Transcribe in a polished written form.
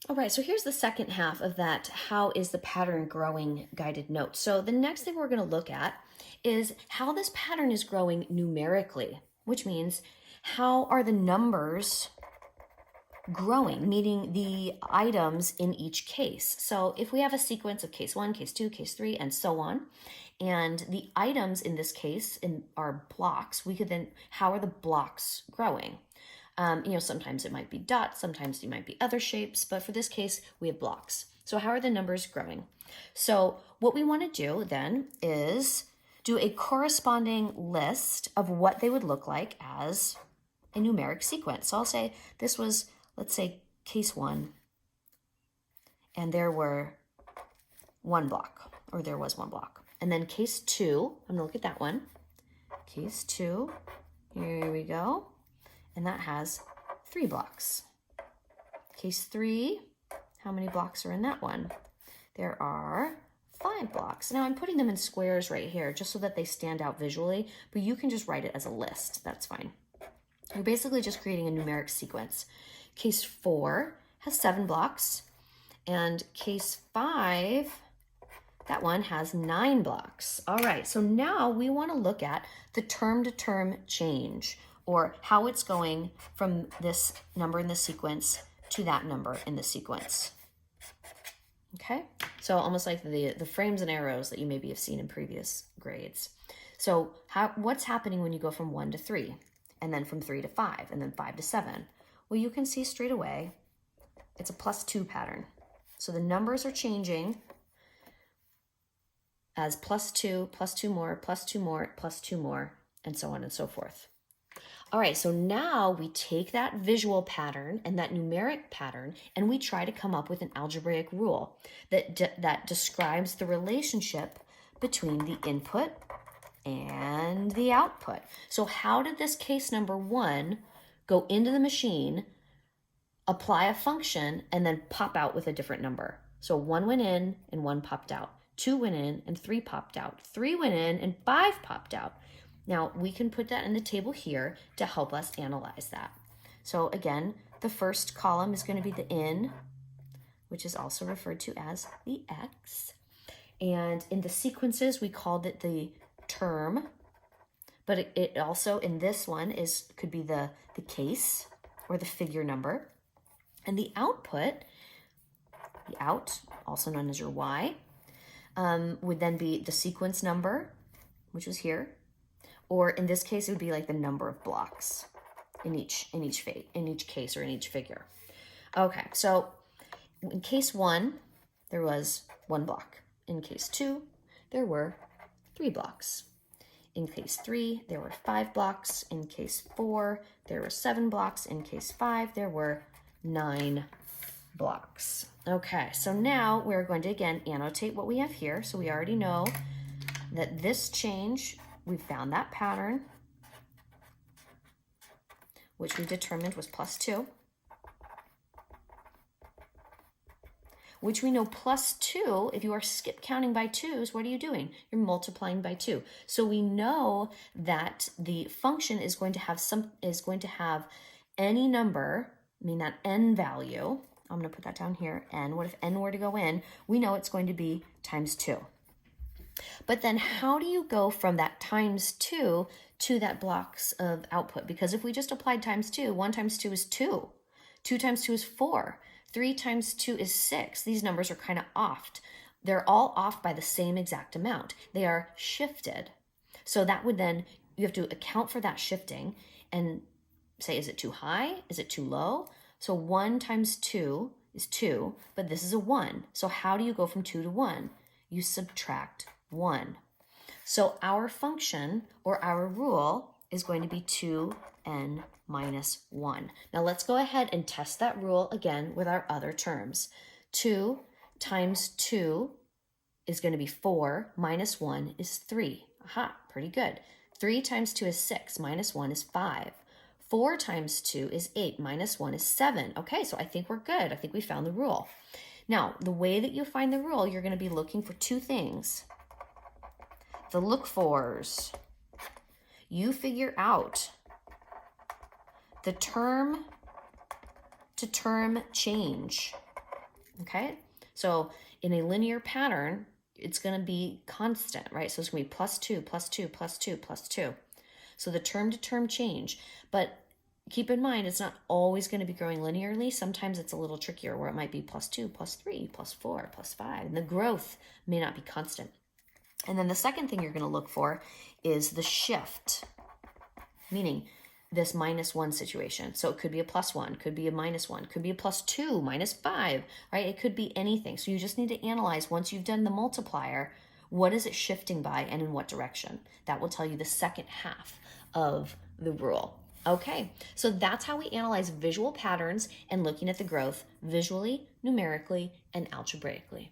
All right, so here's the second half of that how is the pattern growing guided note. So the next thing we're going to look at is how this pattern is growing numerically, which means how are the numbers growing, meaning the items in each case. So if we have a sequence of case 1, case 2, case 3, and so on, and the items in this case are blocks, we could then, how are the blocks growing? Sometimes it might be dots, sometimes it might be other shapes, but for this case, we have blocks. So how are the numbers growing? So what we want to do then is do a corresponding list of what they would look like as a numeric sequence. So I'll say this was, let's say, case 1, and there were one block, or there was one block. And then case 2, I'm gonna look at that one. Case 2, here we go. And that has 3 blocks. Case 3, how many blocks are in that one? There are 5 blocks. Now I'm putting them in squares right here just so that they stand out visually, but you can just write it as a list, that's fine. You're basically just creating a numeric sequence. Case 4 has 7 blocks, and case 5, that one has 9 blocks. All right, so now we want to look at the term-to-term change, or how it's going from this number in the sequence to that number in the sequence. Okay, so almost like the frames and arrows that you maybe have seen in previous grades. So what's happening when you go from 1 to 3, and then from 3 to 5, and then 5 to 7? Well, you can see straight away it's a +2 pattern. So the numbers are changing as +2, +2 more, +2 more, +2 more, and so on and so forth. All right, so now we take that visual pattern and that numeric pattern, and we try to come up with an algebraic rule that describes the relationship between the input and the output. So how did this case number 1 go into the machine, apply a function, and then pop out with a different number? So 1 went in and 1 popped out. 2 went in and 3 popped out. 3 went in and 5 popped out. Now we can put that in the table here to help us analyze that. So again, the first column is going to be the in, which is also referred to as the x. And in the sequences, we called it the term, but it also in this one could be the case or the figure number. And the output, the out, also known as your y, would then be the sequence number, which was here, or in this case, it would be like the number of blocks in each case or in each figure. Okay, so in case 1, there was 1 block. In case 2, there were 3 blocks. In case 3, there were 5 blocks. In case 4, there were 7 blocks. In case 5, there were 9 blocks. Okay, so now we're going to again annotate what we have here. So we already know that this change, we found that pattern, which we determined was +2, which we know +2, if you are skip counting by 2s, what are you doing? You're multiplying by 2. So we know that the function is going to have any number, I mean that n value. I'm going to put that down here, n. What if n were to go in? We know it's going to be times 2. But then how do you go from that times 2 to that blocks of output? Because if we just applied times 2, 1 times 2 is 2. 2 times 2 is 4. 3 times 2 is 6. These numbers are kind of off. They're all off by the same exact amount. They are shifted. So that would then, you have to account for that shifting and say, is it too high? Is it too low? So 1 times 2 is 2, but this is a 1. So how do you go from 2 to 1? You subtract 1. So our function or our rule is going to be 2n minus 1. Now let's go ahead and test that rule again with our other terms. 2 times 2 is going to be 4, minus 1 is 3. Aha, pretty good. 3 times 2 is 6, minus 1 is 5. 4 times 2 is 8, minus 1 is 7. Okay, so I think we're good. I think we found the rule. Now, the way that you find the rule, you're going to be looking for 2 things. The look-fors. You figure out the term-to-term change. okay? So in a linear pattern, it's going to be constant, right? So it's going to be plus 2, plus 2, plus 2, plus 2. So the term to term change, but keep in mind, it's not always going to be growing linearly. Sometimes it's a little trickier where it might be plus 2, plus 3, plus 4, plus 5, and the growth may not be constant. And then the second thing you're going to look for is the shift, meaning this -1 situation. So it could be a +1, could be a -1, could be a +2, -5, right? It could be anything. So you just need to analyze, once you've done the multiplier, what is it shifting by and in what direction? That will tell you the second half of the rule. Okay, so that's how we analyze visual patterns and looking at the growth visually, numerically, and algebraically.